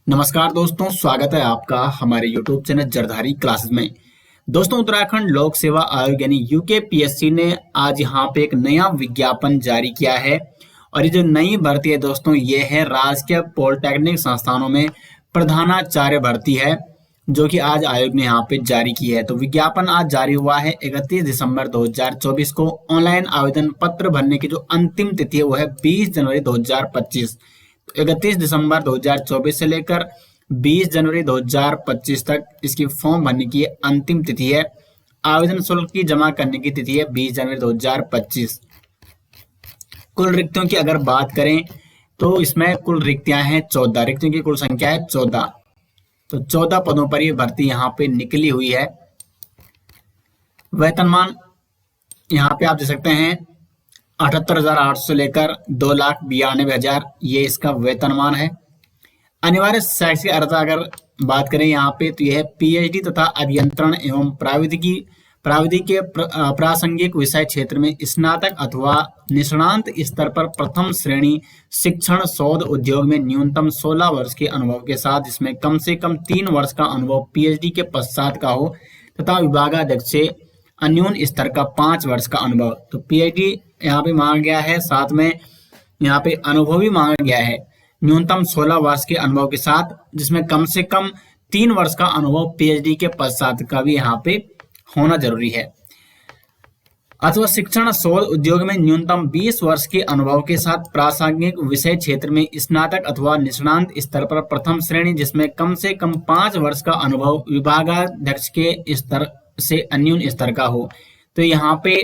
नमस्कार दोस्तों, स्वागत है आपका हमारे YouTube चैनल जरधारी क्लासेस में। दोस्तों, उत्तराखंड लोक सेवा आयोग यानी यूकेपीएससी ने आज यहाँ पे एक नया विज्ञापन जारी किया है। और ये जो नई भर्ती है दोस्तों, ये है राजकीय पॉलिटेक्निक संस्थानों में प्रधानाचार्य भर्ती है, जो कि आज आयोग ने यहाँ पे जारी की है। तो विज्ञापन आज जारी हुआ है 31 दिसंबर 2024 को। ऑनलाइन आवेदन पत्र भरने की जो अंतिम तिथि है वो है 20 जनवरी 2025। 31 दिसंबर 2024 से लेकर 20 जनवरी 2025 तक इसकी फॉर्म भरने की अंतिम तिथि है। आवेदन शुल्क की जमा करने की तिथि है 20 जनवरी 2025। कुल रिक्तियों की अगर बात करें तो इसमें कुल रिक्तियां हैं 14। रिक्तियों की कुल संख्या है 14। तो 14 पदों पर ये भर्ती यहाँ पे निकली हुई है। वेतनमान यहाँ पे आप देख सकते हैं 78,800 से लेकर 2,92,000 ये इसका वेतनमान है। अनिवार्य शैक्षिक अर्हता अगर बात करें यहाँ पे तो यह है पीएचडी तथा अभियंत्रण एवं प्राविधिक के प्रासंगिक विषय क्षेत्र में स्नातक अथवा निष्णांत स्तर पर प्रथम श्रेणी शिक्षण शोध उद्योग में न्यूनतम 16 वर्ष के अनुभव के साथ, जिसमें कम से कम 3 वर्ष का अनुभव पीएचडी के पश्चात का हो, तथा विभागाध्यक्ष से अन्यून स्तर का 5 वर्ष का अनुभव। तो पीएचडी यहाँ पे मांगा गया है, साथ में यहाँ पे अनुभव भी मांगा गया है न्यूनतम 16 वर्ष के अनुभव के साथ, जिसमें कम से कम 3 वर्ष का अनुभव पीएचडी के पश्चात का भी यहाँ पे होना जरूरी है। अथवा शिक्षण शोध उद्योग में न्यूनतम 20 वर्ष के अनुभव के साथ प्रासंगिक विषय क्षेत्र में स्नातक अथवा निष्णांत स्तर पर प्रथम श्रेणी, जिसमें कम से कम 5 वर्ष का अनुभव विभागाध्यक्ष के स्तर से अन्यून स्तर का हो। तो यहाँ पे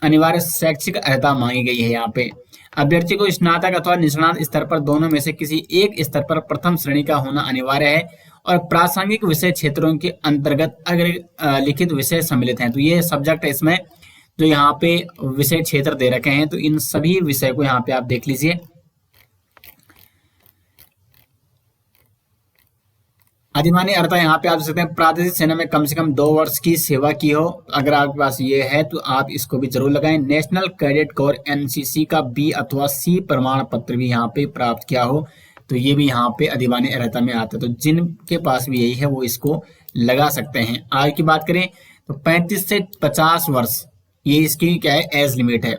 अनिवार्य शैक्षिक अर्हता मांगी गई है। यहाँ पे अभ्यर्थी को स्नातक अथवा निष्णात स्तर पर दोनों में से किसी एक स्तर पर प्रथम श्रेणी का होना अनिवार्य है, और प्रासंगिक विषय क्षेत्रों के अंतर्गत अगर लिखित विषय सम्मिलित हैं, तो ये सब्जेक्ट है इसमें जो यहाँ पे विषय क्षेत्र दे रखे हैं, तो इन सभी विषय को यहाँ पे आप देख लीजिए। अधिमानी अर्हता यहाँ पे आप देख सकते हैं प्रादेशिक सेना में कम से कम 2 वर्ष की सेवा की हो, अगर आपके पास ये है तो आप इसको भी जरूर लगाएं। नेशनल कैडेट कोर एनसीसी का बी अथवा सी प्रमाण पत्र भी यहाँ पे प्राप्त किया हो, तो ये भी यहाँ पे अधिमानी अर्हता में आता है। तो जिनके पास भी यही है वो इसको लगा सकते हैं। आयु की बात करें तो 35 से 50 वर्ष ये इसकी क्या है, एज लिमिट है।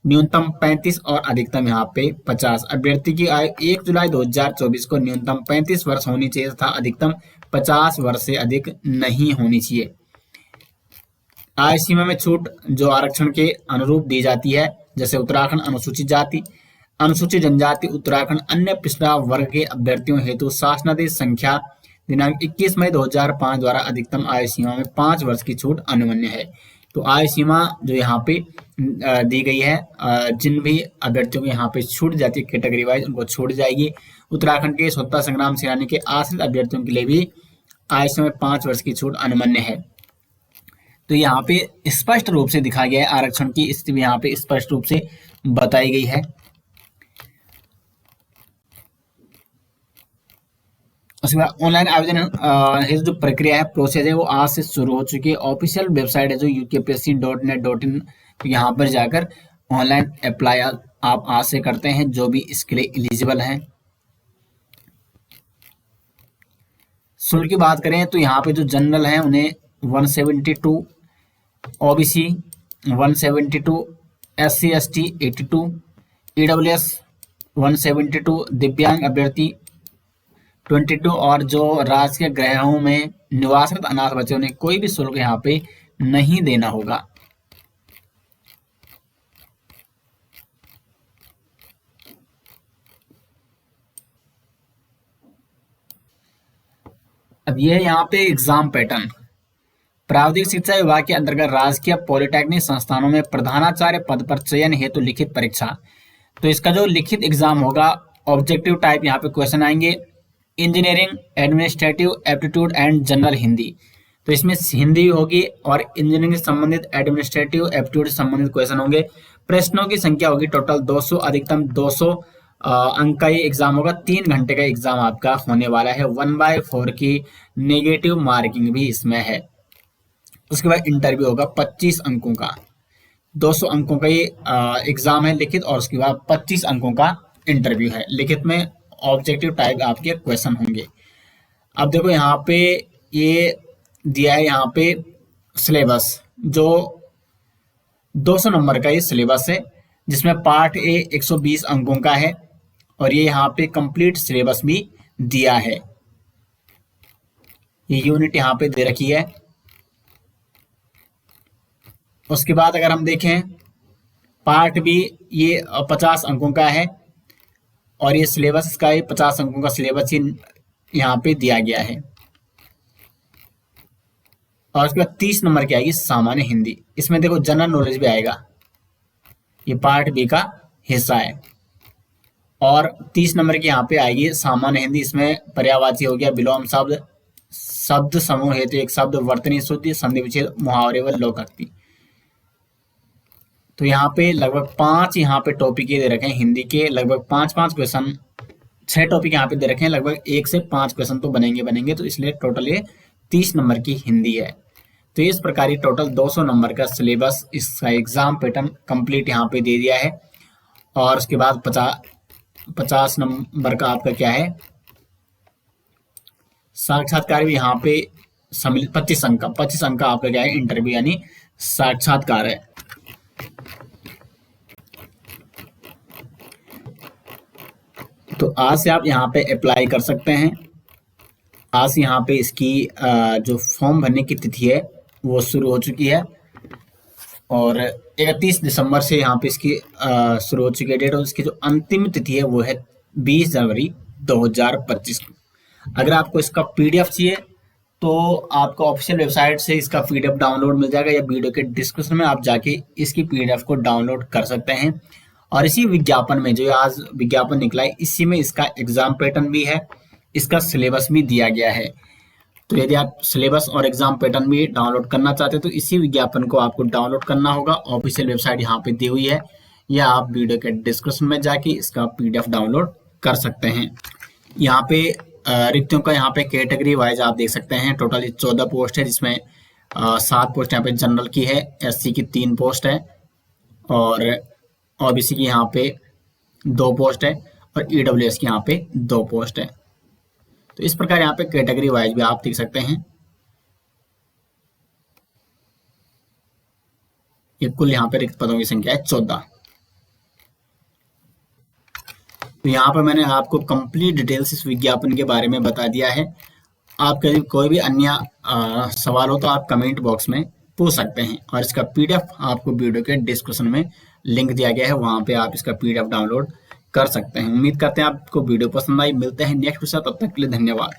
न्यूनतम 35 और अधिकतम यहाँ पे 50। अभ्यर्थी की आयु 1 जुलाई 2024 को न्यूनतम 35 वर्ष होनी चाहिए तथा अधिकतम 50 वर्ष से अधिक नहीं होनी चाहिए। आयु सीमा में छूट जो आरक्षण के अनुरूप दी जाती है, जैसे उत्तराखंड अनुसूचित जाति, अनुसूचित जनजाति, उत्तराखंड अन्य पिछड़ा वर्ग के अभ्यर्थियों हेतु शासनादेश संख्या दिनांक 21 मई 2005 द्वारा अधिकतम आयु सीमा में 5 वर्ष की छूट अनुमन्य है। तो आयु सीमा जो यहाँ पे दी गई है, जिन भी अभ्यर्थियों को यहाँ पे छूट जाती है कैटेगरी वाइज, उनको छूट जाएगी। उत्तराखंड के स्वतंत्रता संग्राम सेनानी के आश्रित अभ्यर्थियों के लिए भी आयु सीमा में 5 वर्ष की छूट अनुमन्य है। तो यहाँ पे स्पष्ट रूप से दिखाया गया है, आरक्षण की स्थिति यहाँ पे स्पष्ट रूप से बताई गई है। उसके बाद ऑनलाइन आवेदन जो प्रक्रिया है, प्रोसेस है, वो आज से शुरू हो चुकी है। ऑफिशियल वेबसाइट है जो upsc.net.in, यहाँ पर जाकर ऑनलाइन अप्लाई आप आज से करते हैं जो भी इसके लिए एलिजिबल हैं। शुल्क की बात करें तो यहाँ पे जो जनरल हैं उन्हें 172, ओबीसी 172, SC ST 82, EWS 172, दिव्यांग अभ्यर्थी 22, और जो राजकीय गृहों में निवासरत अनाथ बच्चों ने कोई भी शुल्क यहाँ पे नहीं देना होगा। अब ये है यहाँ पे एग्जाम पैटर्न। प्राविधिक शिक्षा विभाग के अंतर्गत राजकीय पॉलिटेक्निक संस्थानों में प्रधानाचार्य पद पर चयन हेतु लिखित परीक्षा। तो इसका जो लिखित एग्जाम होगा, ऑब्जेक्टिव टाइप यहाँ पे क्वेश्चन आएंगे। Engineering, administrative aptitude and general Hindi, तो इसमें हिंदी होगी और इंजीनियरिंग से संबंधित, एडमिनिस्ट्रेटिव एप्टीट्यूड से संबंधित क्वेश्चन होंगे। प्रश्नों की संख्या होगी टोटल 200, अधिकतम 200 अंक का ये एग्जाम होगा। 3 घंटे का एग्जाम आपका होने वाला है। 1/4 की नेगेटिव मार्किंग भी इसमें है। उसके बाद इंटरव्यू होगा 25 अंकों का। 200 अंकों का ये एग्जाम है लिखित, और उसके बाद 25 अंकों का इंटरव्यू है। लिखित में ऑब्जेक्टिव टाइप आपके क्वेश्चन होंगे। अब देखो यहाँ पे ये दिया है, यहाँ पे सिलेबस जो 200 नंबर का ये सिलेबस है, जिसमें पार्ट ए 120 अंकों का है और ये यहाँ पे कंप्लीट सिलेबस भी दिया है। ये यूनिट यहाँ पे दे रखी है। उसके बाद अगर हम देखें पार्ट बी, ये 50 अंकों का है और ये सिलेबस इसका 50 अंकों का सिलेबस ही यहाँ पे दिया गया है। और उसके बाद 30 नंबर की आएगी सामान्य हिंदी। इसमें देखो जनरल नॉलेज भी आएगा, ये पार्ट बी का हिस्सा है। और 30 नंबर की यहाँ पे आएगी सामान्य हिंदी। इसमें पर्यायवाची हो गया, विलोम शब्द, शब्द समूह हेतु एक शब्द, वर्तनी शुद्धि, संधि विच्छेद, मुहावरे व लोकोक्ति। तो यहाँ पे लगभग 5 यहाँ पे टॉपिक दे रखे हैं हिंदी के, लगभग 5 क्वेश्चन, 6 टॉपिक यहाँ पे दे रखे हैं, लगभग 1 से 5 क्वेश्चन तो बनेंगे। तो इसलिए टोटल ये 30 नंबर की हिंदी है। तो इस प्रकार ये टोटल 200 नंबर का सिलेबस, इसका एग्जाम पैटर्न कंप्लीट यहाँ पे दे दिया है। और उसके बाद 50 नंबर का आपका क्या है, साक्षात्कार भी यहाँ पे सम्मिलित 25 अंक का आपका क्या है, इंटरव्यू यानी साक्षात्कार है। तो आज से आप यहाँ पे अप्लाई कर सकते हैं। आज यहाँ पे इसकी जो फॉर्म भरने की तिथि है वो शुरू हो चुकी है और 31 दिसंबर से यहाँ पे इसकी शुरू हो चुकी है डेट। और इसकी जो अंतिम तिथि है वो है 20 जनवरी 2025। अगर आपको इसका पीडीएफ चाहिए तो आपको ऑफिशियल वेबसाइट से इसका पीडीएफ डाउनलोड मिल जाएगा, या वीडियो के डिस्क्रिप्शन में आप जाके इसकी पीडीएफ को डाउनलोड कर सकते हैं। और इसी विज्ञापन में, जो आज विज्ञापन निकला है, इसी में इसका एग्जाम पैटर्न भी है, इसका सिलेबस भी दिया गया है। तो यदि आप सिलेबस और एग्जाम पैटर्न भी डाउनलोड करना चाहते हैं तो इसी विज्ञापन को आपको डाउनलोड करना होगा। ऑफिशियल वेबसाइट यहाँ पे दी हुई है, या आप वीडियो के डिस्क्रिप्शन में जाके इसका पीडीएफ डाउनलोड कर सकते हैं। यहाँ पे रिक्तियों का यहाँ पे कैटेगरी वाइज आप देख सकते हैं। टोटल 14 पोस्ट है, जिसमें 7 पोस्ट यहाँ पे जनरल की है, एससी की 3 पोस्ट है और ओबीसी की यहाँ पे 2 पोस्ट है और ईडब्ल्यूएस की यहाँ पे 2 पोस्ट है। तो इस प्रकार यहाँ पे कैटेगरी वाइज भी आप देख सकते हैं। ये कुल यहाँ पे रिक्त पदों की संख्या है 14। तो यहाँ पर मैंने आपको कंप्लीट डिटेल्स इस विज्ञापन के बारे में बता दिया है। आपके कोई भी अन्य सवाल हो तो आप कमेंट बॉक्स में पूछ सकते हैं। और इसका पीडीएफ आपको वीडियो के डिस्क्रिप्शन में लिंक दिया गया है, वहां पे आप इसका पीडीएफ डाउनलोड कर सकते हैं। उम्मीद करते हैं आपको वीडियो पसंद आई। मिलते हैं नेक्स्ट वीडियो, तब तक के लिए धन्यवाद।